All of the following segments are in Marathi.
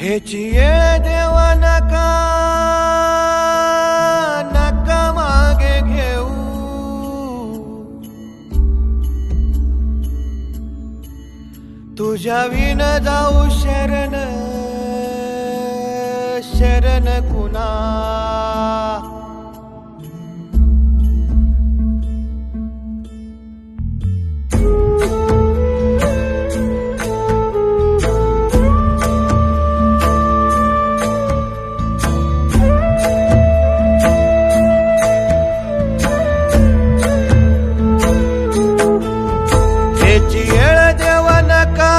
हेची येळ देवा नका नका मागे घेऊ, तुझ्या विन जाऊ शरण शरण कुणा. हेची येळ देवा नका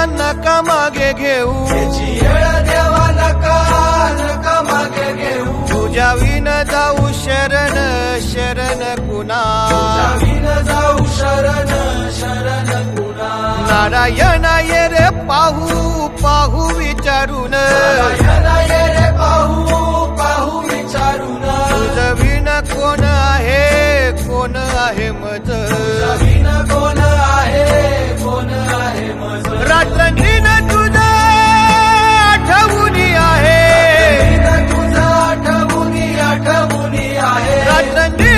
नका मागे घेऊ, याची येळ देवा नका नका मागे घेऊ, तुझ्या विन जाऊ शरण शरण कुणा. जामीन जाऊ शरण शरण कुणा. नारायण ये रे पाहू पाहू विचारून, नारायण ये रे पाहू पाहू विचारून, तुझ विन कोण आहे मज. जामीन कोण आहे मज. रात्रंदिन तुझा आठवणी आहे, तुझा आठवणी आहे. रात्रंदिन